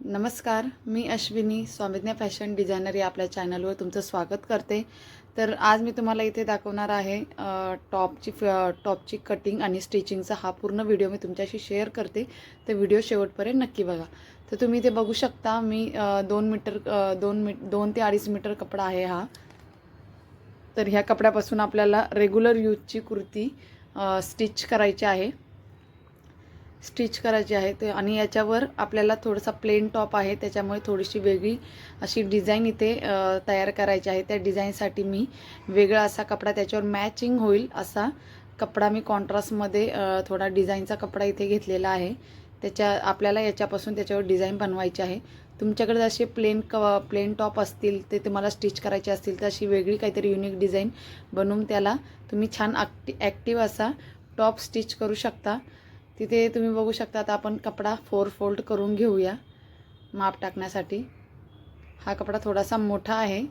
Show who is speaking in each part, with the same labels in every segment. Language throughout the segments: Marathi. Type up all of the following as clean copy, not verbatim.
Speaker 1: नमस्कार, मी अश्विनी स्वामिज्ञा फॅशन डिझायनर या आपल्या चॅनलवर तुमचं स्वागत करते। तर आज मी तुम्हाला इथे दाखवणार आहे टॉपची कटिंग आणि स्टिचिंगचा हा पूर्ण व्हिडिओ मी तुमच्याशी शेअर करते। तर व्हिडिओ शेवटपर्यंत नक्की बघा। तर तुम्ही इथे बघू शकता मी 2 ते 2.5 मीटर कपडा आहे हा। तर ह्या कपड्यापासून आपल्याला रेग्युलर यूजची कुर्ती स्टिच करायची आहे। ते आणि याच्यावर आपल्याला थोडासा प्लेन टॉप आहे, त्याच्यामुळे थोडीशी वेगळी अशी डिझाइन इथे तयार करायची आहे। त्या डिझाइनसाठी मी वेगळा असा कपडा त्याच्यावर मॅचिंग होईल असा कपडा मी कॉन्ट्रास्टमध्ये थोडा डिझाइनचा कपडा इथे घेतलेला आहे। आपल्याला याच्यापासून त्याच्यावर डिझाइन बनवायची आहे। तुमच्याकडे असे प्लेन टॉप असतील ते तुम्हाला स्टिच करायचे असतील तर अशी वेगळी काहीतरी युनिक डिझाइन बनवून त्याला तुम्ही छान ॲक्टिव्ह असा टॉप स्टिच करू शकता। तिथे तुम्ही बघू शकता। आता आपण कपडा 4 फोल्ड करून घेऊया माप टाकण्यासाठी। हा कपडा थोडासा मोठा आहे,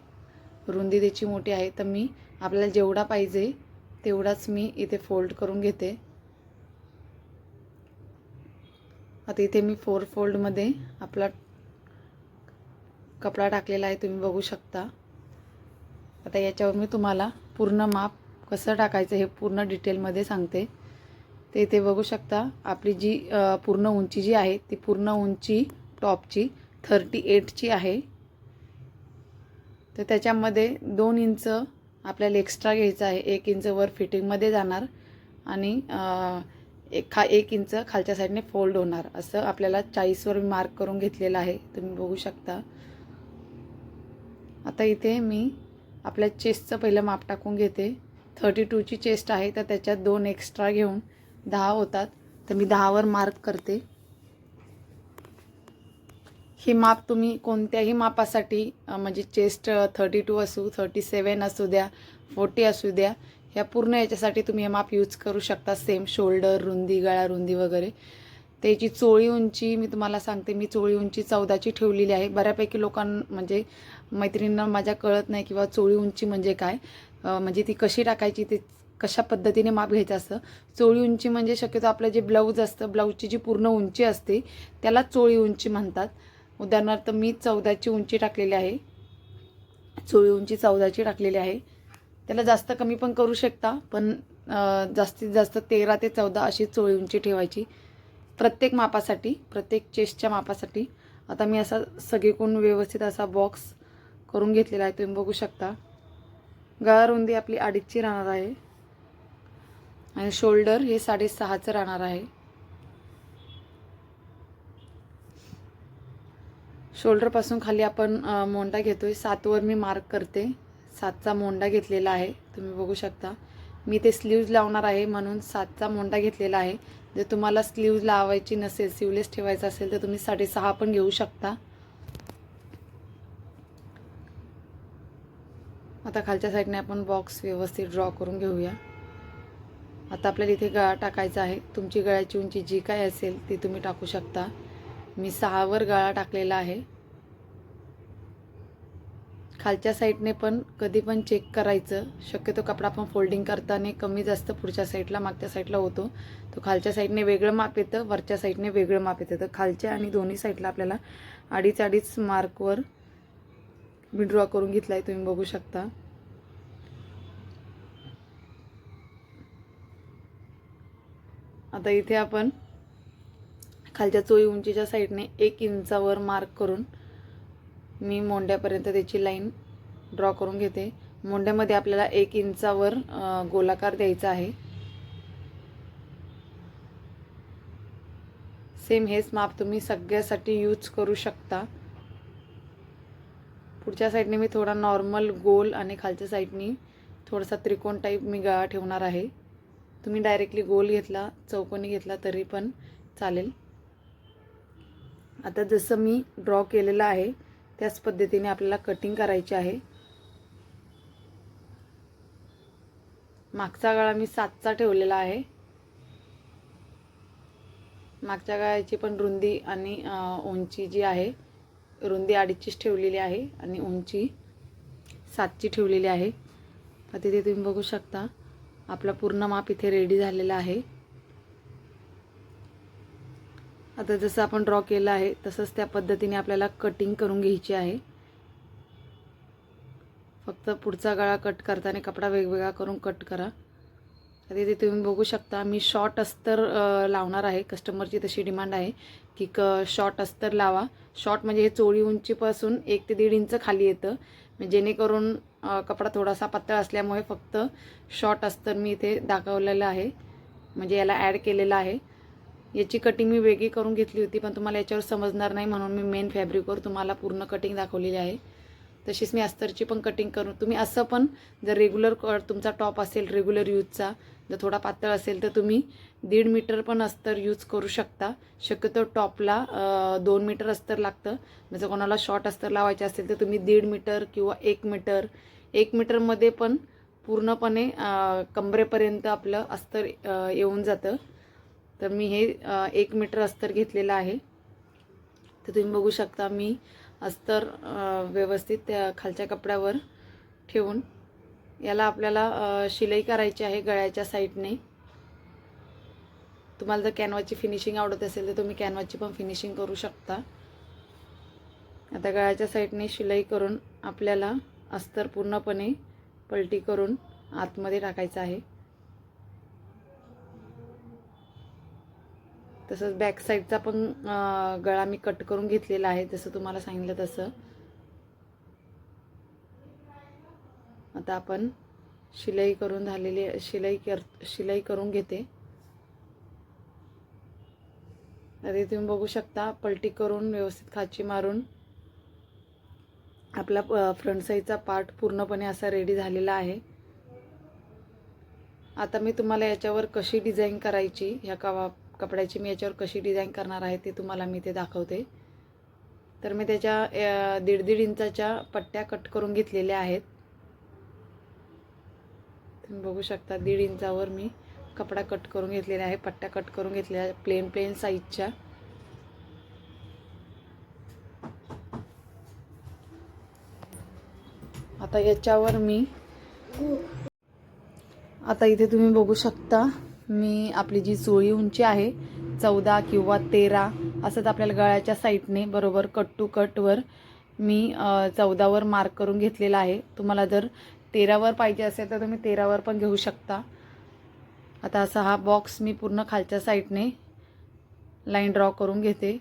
Speaker 1: रुंदी त्याची मोठी आहे, तर मी आपल्याला जेवढा पाहिजे तेवढाच मी इथे फोल्ड करून घेते। आता इथे मी 4 फोल्डमध्ये आपला कपडा टाकलेला आहे, तुम्ही बघू शकता। आता याच्यावर मी तुम्हाला पूर्ण माप कसं टाकायचं हे पूर्ण डिटेलमध्ये सांगते। ते इथे बघू शकता आपली जी पूर्ण उंची जी आहे ती पूर्ण उंची टॉपची 38 ची आहे। तर त्याच्यामध्ये 2 इंच आपल्याला एक्स्ट्रा घ्यायचं आहे। 1 इंच वर फिटिंगमध्ये जाणार आणि 1 इंच खालच्या साईडने फोल्ड होणार, असं आपल्याला 40 वर मार्क करून घेतलेलं आहे, तुम्ही बघू शकता। आता इथे मी आपल्या चेस्टचं पहिलं माप टाकून घेते। 32 ची चेस्ट आहे, तर त्याच्यात 2 एक्स्ट्रा घेऊन 10 होतात, तर मी 10 वर मार्क करते। ही माप तुम्ही कोणत्याही मापासाठी म्हणजे चेस्ट 32 असू, 37 असू द्या, 40 असू द्या, ह्या पूर्ण याच्यासाठी तुम्ही हे माप यूज करू शकता। सेम शोल्डर रुंदी, गळा रुंदी वगैरे। त्याची चोळी उंची मी तुम्हाला सांगते, मी चोळी उंची 14 ची ठेवलेली आहे। बऱ्यापैकी म्हणजे मैत्रिणींना माझ्या कळत नाही किंवा चोळी उंची म्हणजे काय, म्हणजे ती कशी टाकायची, ते कशा पद्धतीने माप घ्यायचं असतं। चोळी उंची म्हणजे शक्यतो आपलं जे ब्लाऊज असतं, ब्लाऊजची जी पूर्ण उंची असते त्याला चोळी उंची म्हणतात। उदाहरणार्थ मी 14 ची उंची टाकलेली आहे, चोळी उंची 14 ची टाकलेली आहे। त्याला जास्त कमी पण करू शकता, पण जास्तीत जास्त 13 ते 14 अशी चोळी उंची ठेवायची प्रत्येक मापासाठी, प्रत्येक चेस्टच्या मापासाठी। आता मी असा सगळीकडून व्यवस्थित असा बॉक्स करून घेतलेला आहे, तुम्ही बघू शकता। गळा रुंदी आपली 2.5 ची राहणार आहे आणि शोल्डर हे 6.5 चं राहणार आहे। शोल्डर पासून खाली आपण मोंडा घेतोय, 7 वर मी मार्क करते। 7 चा मोंडा घेतलेला आहे, तुम्ही बघू शकता। मी ते स्लीव्ज लावणार आहे म्हणून 7 चा मोंडा घेतलेला आहे। जर तुम्हाला स्लीव्ज लावायची नसेल, स्लीवलेस ठेवायचा असेल तर तुम्ही 6.5 पण घेऊ शकता। आता खालच्या साईडने आपण बॉक्स व्यवस्थित ड्रॉ करून घेऊया। आता आपल्याला इथे गळा टाकायचा आहे। तुमची गळ्याची उंची जी काय असेल ती तुम्ही टाकू शकता। मी 6 वर गळा टाकलेला आहे। खालच्या साईडने पण कधी पण चेक करायचं, शक्यतो कपडा आपण फोल्डिंग करताना कमी जास्त पुढच्या साईडला मागच्या साईडला होतो, तो खालच्या साईडने वेगळं माप येतं, वरच्या साईडने वेगळं माप येतं। तर खालच्या आणि दोन्ही साईडला आपल्याला 2.5 मार्कवर मी ड्रॉ करून घेतलाय, तुम्ही बघू शकता। आता इथे आपण खालच्या चोळी उंचीच्या साईडने 1 इंचावर मार्क करून मी मोंड्यापर्यंत त्याची लाईन ड्रॉ करून घेते। मोंड्यामध्ये आपल्याला 1 इंचावर गोलाकार द्यायचा आहे। सेम हेच माप तुम्ही सगळ्यासाठी यूज करू शकता। पुढच्या साईडने मी थोडा नॉर्मल गोल आणि खालच्या साईडने थोडासा त्रिकोण टाईप मी गळा ठेवणार आहे। तुम्ही डायरेक्टली गोल घेतला, चौकोनी घेतला तरी पण चालेल। आता जसं मी ड्रॉ केलेलं आहे त्याच पद्धतीने आपल्याला कटिंग करायची आहे। मागचा गळा मी 7 चा ठेवलेला आहे। मागच्या गळ्याची पण रुंदी आणि उंची जी आहे, रुंदी 2.5 चीच ठेवलेली आहे आणि उंची 7 ची ठेवलेली आहे। आता तिथे तुम्ही बघू शकता आपला पूर्ण माप इथे रेडी झालेला आहे। आता जसं आपण ड्रॉ केलं आहे तसंच त्या पद्धतीने आपल्याला कटिंग करून घ्यायची आहे. फक्त पुढचा गळा कट करताना कपडा वेगवेगळा करून कट करा. आता इथे तुम्ही बघू शकता मी शॉर्ट अस्तर लावणार आहे. कस्टमरची तशी डिमांड आहे की शॉर्ट अस्तर लावा. शॉर्ट म्हणजे हे चोळी उंचीपासून 1 ते 1.5 इंच खाली येतं, जेणेकरून कपडा थोडासा पातळ असल्यामुळे फक्त शॉर्ट अस्तर मी इथे दाखवलेलं आहे, म्हणजे याला ॲड केलेलं आहे. याची कटिंग मी वेगळी करून घेतली होती, पण तुम्हाला याच्यावर समजणार नाही म्हणून मी मेन फॅब्रिकवर तुम्हाला पूर्ण कटिंग दाखवलेली आहे. तशीच मी अस्तरची पण कटिंग करून, तुम्ही असं पण जर रेग्युलर तुमचा टॉप असेल रेग्युलर यूजचा, जर थोडा पातळ असेल तर तुम्ही 1.5 मीटर पण अस्तर यूज करू शकता. शक्यतो टॉपला 2 मीटर अस्तर लागतं. जर कोणाला शॉर्ट अस्तर लावायचे असेल तर तुम्ही 1.5 मीटर किंवा 1 मीटर, 1 मीटरमध्ये पण पूर्णपणे कमरेपर्यंत आपलं अस्तर येऊन जातं. तर मी हे 1 मीटर अस्तर घेतलेलं आहे. तर तुम्ही बघू शकता मी अस्तर व्यवस्थित त्या खालच्या कपड्यावर ठेवून याला आपल्याला शिलाई करायची आहे गळ्याच्या साईडने. तुम्हाला जर कॅनव्हाची फिनिशिंग आवडत असेल तर तुम्ही कॅनव्हाची पण फिनिशिंग करू शकता. आता गळ्याच्या साईडने शिलाई करून आपल्याला अस्तर पूर्णपणे पलटी करून आतमध्ये टाकायचं आहे. तसंच बॅक साईडचा पण गळा मी कट करून घेतलेला आहे जसं तुम्हाला सांगितलं तसं. आता आपण शिलाई करून झालेली शिलाई करून घेते. आता तुम्ही बघू शकता पलटी करून व्यवस्थित खाची मारून आपला फ्रंट साईडचा पार्ट पूर्णपणे असा रेडी झालेला आहे. आता मी तुम्हाला याच्यावर कशी डिझाईन करायची, ह्या कपड्याची मी याच्यावर कशी डिझाईन करणार आहे ते तुम्हाला मी ते दाखवते. तर मी त्याच्या 1.5 इंचाच्या पट्ट्या कट करून घेतलेल्या आहेत. तुम्ही बघू शकता 1.5 इंचावर मी कपडा कट करून घेतलेला आहे, पट्ट्या कट करून घेतलेल्या प्लेन साईजच्या. आता याच्यावर मी आता इथे तुम्ही बघू शकता मी आपली जी चोळी उंची आहे 14 किंवा 13 असंच आपल्याला गळ्याच्या साईडने बरोबर कट टू कटवर मी 14वर मार्क करून घेतलेला आहे. तुम्हाला जर 13वर पाहिजे असेल तर तुम्ही 13वर पण घेऊ शकता. आता असा हा बॉक्स मी पूर्ण खालच्या साईडने लाईन ड्रॉ करून घेते.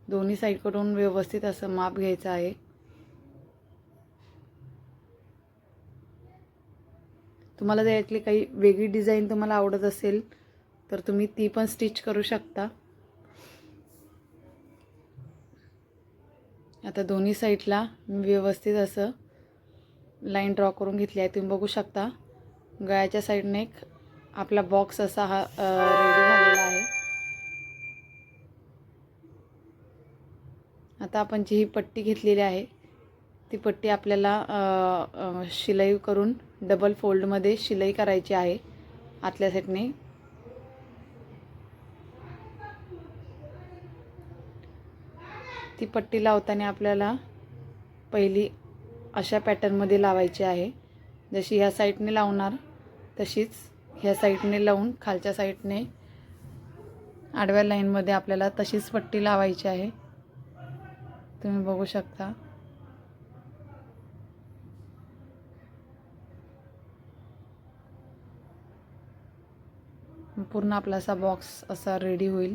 Speaker 1: दोन्ही साईडकडून व्यवस्थित असं माप घ्यायचं आहे. तुम्हाला जर यातली काही वेगळी डिझाईन तुम्हाला आवडत असेल तर तुम्ही ती पण स्टिच करू शकता. आता दोन्ही साईडला मी व्यवस्थित असं लाईन ड्रॉ करून घेतली आहे. तुम्ही बघू शकता गळ्याच्या साईडने आपला बॉक्स असा हा रेडी झालेला आहे. आता आपण जी ही पट्टी घेतलेली आहे ती पट्टी आपल्याला शिलाई करून डबल फोल्डमध्ये शिलाई करायची आहे आतल्या साईडने. ती पट्टी लावताना आपल्याला पहिली अशा पॅटर्नमध्ये लावायची आहे. जशी ह्या साईडने लावणार तशीच ह्या साईडने लावून खालच्या साईडने आडव्या लाईनमध्ये आपल्याला तशीच पट्टी लावायची आहे. तुम्ही बघू शकता. पूर्ण आपला असा बॉक्स असा रेडी होईल.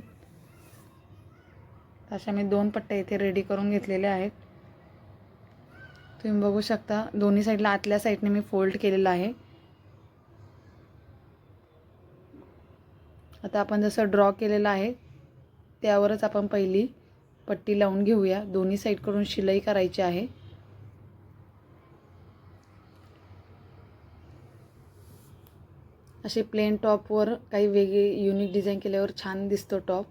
Speaker 1: अशा मी 2 पट्ट्या इथे रेडी करून घेतलेल्या आहेत. तुम्ही बघू शकता दोन्ही साईडला आतल्या साईडने मी फोल्ड केलेला आहे. आता आपण जसं ड्रॉ केलेलं आहे त्यावरच आपण पहिली पट्टी लावून घेऊया. दोन्ही साईडकडून शिलाई करायची आहे. असे प्लेन टॉपवर काही वेगळी युनिक डिझाईन केल्यावर छान दिसतो टॉप.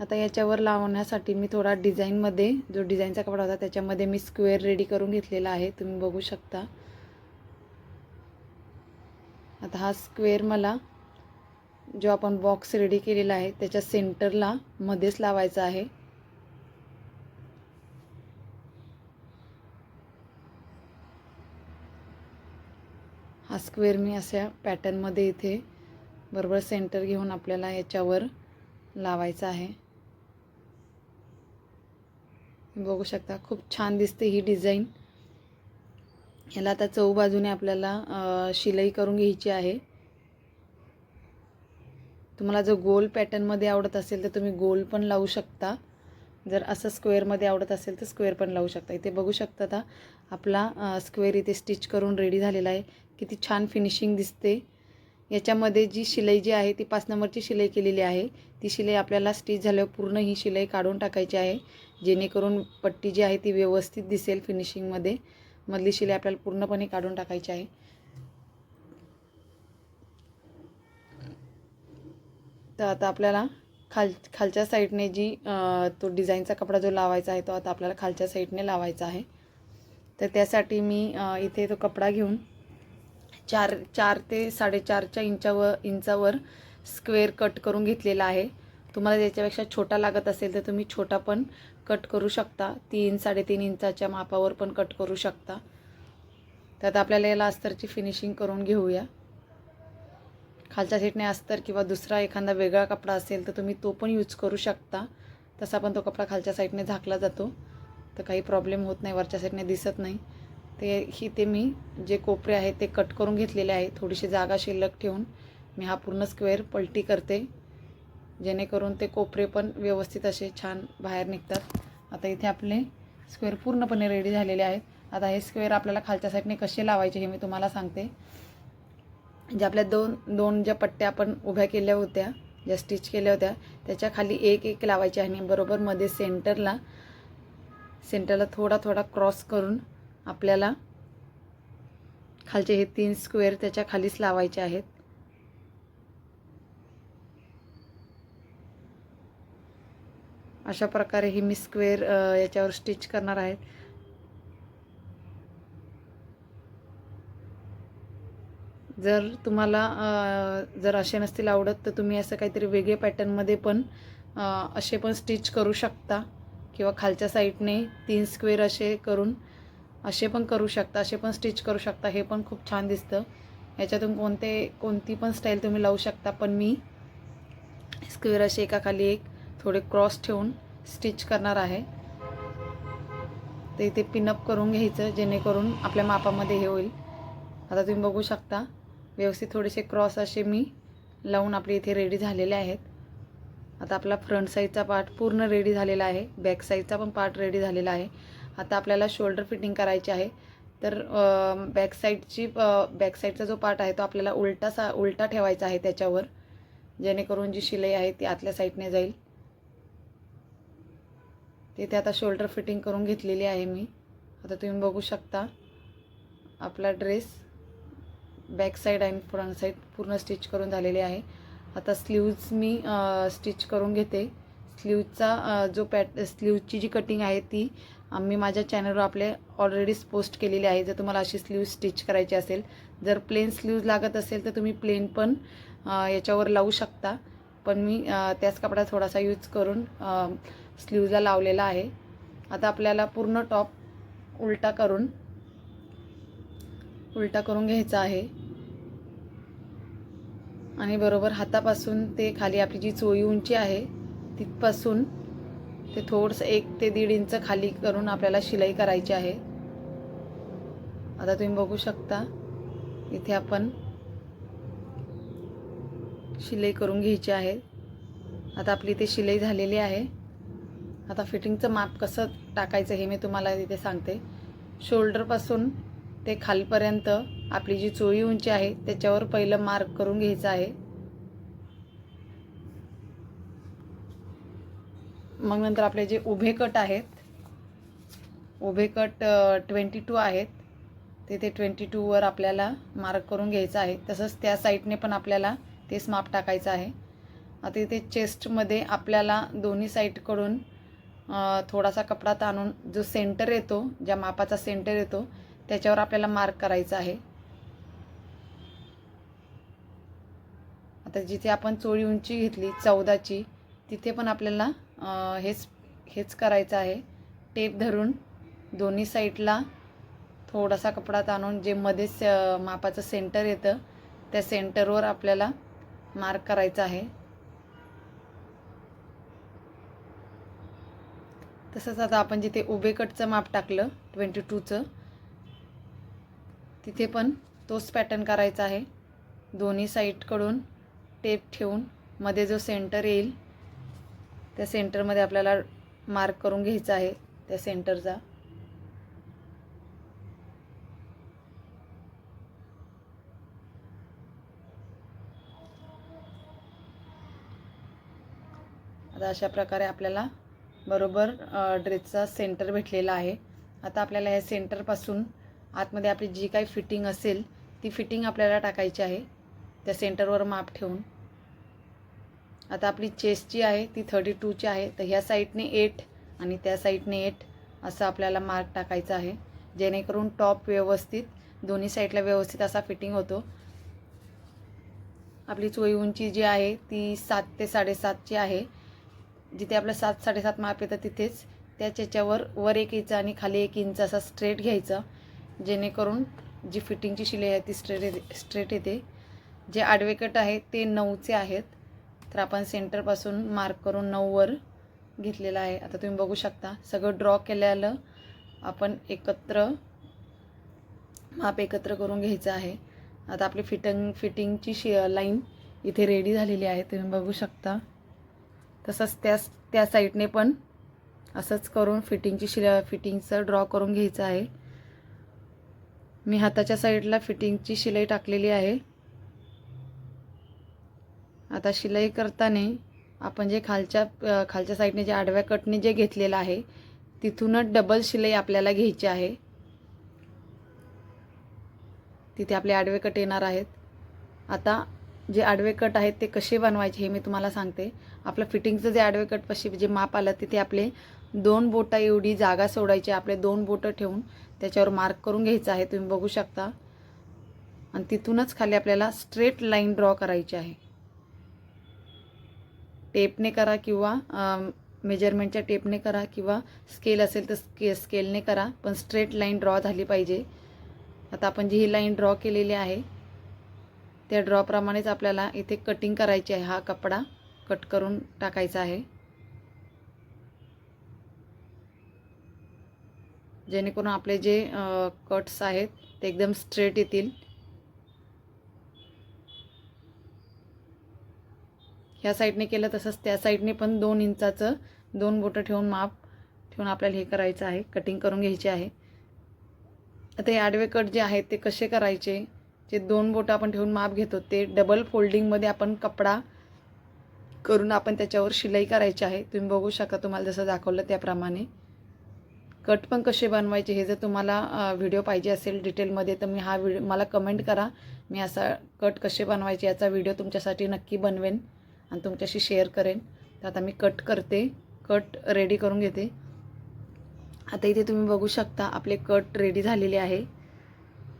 Speaker 1: आता याच्यावर लावण्यासाठी मी थोडा डिझाईनमध्ये जो डिझाईनचा कपडा होता त्याच्यामध्ये मी स्क्वेअर रेडी करून घेतलेला आहे. तुम्ही बघू शकता. आता हा स्क्वेअर मला जो आपण बॉक्स रेडी केलेला आहे त्याच्या सेंटरला मध्येच लावायचा आहे. हा स्क्वेअर मी अशा पॅटर्नमध्ये इथे बरोबर सेंटर घेऊन आपल्याला याच्यावर लावायचं आहे. बघू शकता खूप छान दिसते ही डिझाईन. ह्याला आता चौबाजूने आपल्याला शिलाई करून घ्यायची आहे. तुम्हाला जर गोल पॅटर्नमध्ये आवडत असेल तर तुम्ही गोल पण लावू शकता. जर असं स्क्वेअरमध्ये आवडत असेल तर स्क्वेअर पण लावू शकता. इथे बघू शकता आता आपला स्क्वेअर इथे स्टिच करून रेडी झालेला आहे. किती छान फिनिशिंग दिसते. याच्यामध्ये जी शिलाई जी आहे ती 5 नंबरची शिलाई केलेली आहे. ती शिलाई आपल्याला स्टिच झाल्यावर पूर्ण ही शिलाई काढून टाकायची आहे, जेणेकरून पट्टी जी आहे ती व्यवस्थित दिसेल फिनिशिंगमध्ये. मधली शिलाई आपल्याला पूर्णपणे काढून टाकायची आहे. तर आता आपल्याला खालच्या साईडने जी तो डिझाईनचा कपडा जो लावायचा आहे तो आता आपल्याला खालच्या साईडने लावायचा आहे. तर त्यासाठी मी इथे तो कपडा घेऊन 4 ते 4.5 इंचावर स्क्वेअर कट करून घेतलेला आहे. तुम्हाला त्याच्यापेक्षा छोटा लागत असेल तर तुम्ही छोटा पण कट करू शकता. 3-3.5 इंचाच्या मापावर पण कट करू शकता. तर आता आपल्याला याला अस्तरची फिनिशिंग करून घेऊया. खालच्या साईडने अस्तर किंवा दुसरा एखादा वेगळा कपडा असेल तर तुम्ही तो पण यूज करू शकता. तसा पण तो कपडा खालच्या साईडने झाकला जातो, तर काही प्रॉब्लेम होत नाही, वरच्या साईडने दिसत नाही. ते मी जे कोपरे आहेत ते कट करून घेतलेले आहे. थोडीशी जागा शिल्लक ठेवून मी हा पूर्ण स्क्वेअर पलटी करते, जेणेकरून ते कोपरे पण व्यवस्थित असे छान बाहेर निघतात. आता इथे आपले स्क्वेअर पूर्णपणे रेडी झालेले आहेत. आता हे स्क्वेअर आपल्याला खालच्या साईडने कसे लावायचे हे मी तुम्हाला सांगते. ज्या आपल्या दोन ज्या पट्ट्या आपण उभ्या केल्या होत्या, ज्या स्टिच केल्या होत्या, त्याच्या खाली एक लावायची आणि बरोबर मध्ये सेंटरला थोडा क्रॉस करून आपल्याला खालचे हे 3 स्क्वेअर त्याच्या खालीच लावायचे आहेत. अशा प्रकारे ही मी स्क्वेअर याच्यावर स्टिच करणार आहे. जर तुम्हाला जर असे नसतील आवडत तर तुम्ही असं काहीतरी वेगळे पॅटर्नमध्ये पण असे पण स्टिच करू शकता, किंवा खालच्या साईडने 3 स्क्वेअर असे करून असे पण करू शकता, असे पण स्टिच करू शकता. हे पण खूप छान दिसतं. याच्यातून कोणती पण स्टाईल तुम्ही लावू शकता. पण मी स्क्वेअर असे एकाखाली एक थोडे क्रॉस ठेवून स्टिच करणार आहे. तर इथे पिनअप करून घ्यायचं, जेणेकरून आपल्या मापामध्ये हे होईल. आता तुम्ही बघू शकता व्यवस्थित थोडेसे क्रॉस असे मी लावून आपले इथे रेडी झालेले आहेत. आता आपला फ्रंट साईडचा पार्ट पूर्ण रेडी झालेला आहे. बॅक साईडचा पण पार्ट रेडी झालेला आहे. आता आपल्याला शोल्डर फिटिंग करायची आहे. तर बॅक साईडचा जो पार्ट आहे तो आपल्याला उलटा ठेवायचा आहे त्याच्यावर, जेणेकरून जी शिलाई आहे ती आतल्या साईडने जाईल. तिथे आता शोल्डर फिटिंग करून घेतलेली आहे मी. आता तुम्ही बघू शकता आपला ड्रेस बॅक साईड आणि फ्रंट साईड पूर्ण स्टिच करून झालेले आहे. आता स्लीव्ज मी स्टिच करून घेते. स्लीव्जची जी कटिंग आहे ती मी माझ्या चॅनलवर आपले ऑलरेडीच पोस्ट केलेली आहे. जर तुम्हाला अशी स्लीव्ज स्टिच करायची असेल, जर प्लेन स्लीव्ज लागत असेल तर तुम्ही प्लेन पण याच्यावर लावू शकता. पण मी त्याच कपडा थोडासा यूज करून स्लीव्जला लावलेला आहे. आता आपल्याला पूर्ण टॉप उलटा करून घ्यायचा आहे आणि बरोबर हातापासून ते खाली आपली जी चोळी उंची आहे तिथपासून ते थोडंसं 1 ते 1.5 इंच खाली करून आपल्याला शिलाई करायची आहे. आता तुम्ही बघू शकता इथे आपण शिलाई करून घ्यायची आहे. आता आपली इथे शिलाई झालेली आहे. आता फिटिंगचं माप कसं टाकायचं हे मी तुम्हाला इथे सांगते. शोल्डरपासून ते खालपर्यंत आपली जी चोळी उंची आहे त्याच्यावर पहिलं मार्क करून घ्यायचं आहे. मग नंतर आपले जे उभे कट आहेत, उभे कट 22 आहेत, ते 22 आपल्याला मार्क करून घ्यायचं आहे. तसंच त्या साईडने पण आपल्याला तेच माप टाकायचं आहे. आता इथे चेस्टमध्ये आपल्याला दोन्ही साईडकडून थोडासा कपडा ताणून जो सेंटर येतो, ज्या मापाचा सेंटर येतो त्याच्यावर आपल्याला मार्क करायचा आहे. आता जिथे आपण चोळी उंची घेतली 14ची तिथे पण आपल्याला हेच करायचं आहे. टेप धरून दोन्ही साईडला थोडासा कपडा ताणून जे मध्येच मापाचं सेंटर येतं त्या सेंटरवर आपल्याला मार्क करायचा आहे. तसंच आता आपण जिथे उभे कटचं माप टाकलं 22चं तिथे पण तोच पॅटर्न करायचा आहे. दोन्ही साईडकडून टेप ठेवून मध्ये जो सेंटर येईल त्या सेंटरमध्ये आपल्याला मार्क करून घ्यायचा आहे त्या सेंटरचा. आता अशा प्रकारे आपल्याला बरोबर ड्रेसचा सेंटर भेटलेला आहे. आता आपल्याला या सेंटरपासून आतमध्ये आपली जी काही फिटिंग असेल ती फिटिंग आपल्याला टाकायची आहे त्या सेंटरवर माप ठेवून. आता आपली चेस्टची आहे ती 32ची आहे. तर ह्या साईडने 8 आणि त्या साईडने 8 असं आपल्याला मार्क टाकायचा आहे, जेणेकरून टॉप व्यवस्थित दोन्ही साईडला व्यवस्थित असा फिटिंग होतो. आपली चोळी उंची जी आहे ती 7 ते 7.5ची आहे. जिथे आपलं 7-7.5 माप येतं तिथेच त्याच याच्यावर वर 1 इंच आणि खाली 1 इंच असा स्ट्रेट घ्यायचा, जेणेकरून जी फिटिंगची शिलाई आहे ती स्ट्रेट येते. जे आडवे कट आहे ते 9चे आहेत. तर आपण सेंटरपासून मार्क करून 9 वर घेतलेला आहे. आता तुम्ही बघू शकता सगळं ड्रॉ केलेलं आपण माप एकत्र करून घ्यायचं आहे. आता आपली फिटिंगची लाईन इथे रेडी झालेली आहे, तुम्ही बघू शकता. तसंच त्या साईडने पण असंच करून फिटिंगचं ड्रॉ करून घ्यायचं आहे. मी हाताच्या साईडला फिटिंगची शिलाई टाकलेली आहे. आता शिलाई करताना आपण जे खालच्या साईडने जे आडव्या कटने जे घेतलेलं आहे तिथूनच डबल शिलाई आपल्याला घ्यायची आहे. तिथे आपले आडवे कट येणार आहेत. आता जे आडवे कट आहेत ते कसे बनवायचे हे मी तुम्हाला सांगते. आपलं फिटिंगचं जे आडवे कट पाशी जे माप आलं तिथे आपले 2 बोटा एवढी जागा सोडायची. आपले 2 बोटं ठेवून त्याच्यावर मार्क करून घ्यायचं आहे, तुम्ही बघू शकता. आणि तिथूनच खाली आपल्याला स्ट्रेट लाईन ड्रॉ करायची आहे. टेपने करा किंवा मेजरमेंटच्या टेपने करा किंवा स्केल असेल तर स्केलने करा, पण स्ट्रेट लाईन ड्रॉ झाली पाहिजे. आता आपण जी ही लाईन ड्रॉ केलेली आहे त्या ड्रॉप्रमाणेच आपल्याला इथे कटिंग करायची आहे. हा कपडा कट करून टाकायचा आहे, जेणेकरून आपले जे कट्स आहेत ते एकदम स्ट्रेट येतील. ह्या साईडने केलं तसंच त्या साईडने पण 2 इंचाचं 2 बोटं ठेवून माप ठेवून आपल्याला हे करायचं आहे, कटिंग करून घ्यायची आहे. आता हे आडवे कट जे आहेत ते कसे करायचे, जे 2 बोटं आपण ठेवून माप घेतो ते डबल फोल्डिंगमध्ये आपण कपडा करून आपण त्याच्यावर शिलाई करायची आहे. तुम्ही बघू शकता, तुम्हाला जसं दाखवलं त्याप्रमाणे. कट पण कसे बनवायचे हे जर तुम्हाला व्हिडिओ पाहिजे असेल डिटेलमध्ये तर मला कमेंट करा. मी असा कट कसे बनवायचे याचा व्हिडिओ तुमच्यासाठी नक्की बनवेन आणि तुमच्याशी शेअर करेन. तर आता मी कट रेडी करून घेते. आता इथे तुम्ही बघू शकता आपले कट रेडी झालेले आहे.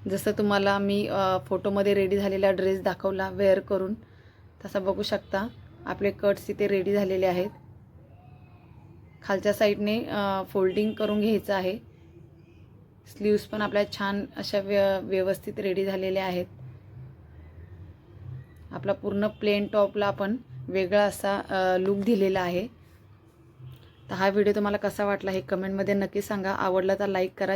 Speaker 1: जसं तुम्हाला मी फोटोमध्ये रेडी झालेला ड्रेस दाखवला वेअर करून, तसा बघू शकता आपले कट्स इथे रेडी झालेले आहेत. खालच्या साईडने फोल्डिंग करून घ्यायचं आहे. स्लीव्स पण आपल्या छान अशा व्यवस्थित रेडी झालेल्या आहेत. आपला पूर्ण प्लेन टॉपला आपण वेगळा असा लुक दिलेला आहे. तर हा व्हिडिओ तुम्हाला कसा वाटला हे कमेंटमध्ये नक्की सांगा. आवडला तर लाईक करा.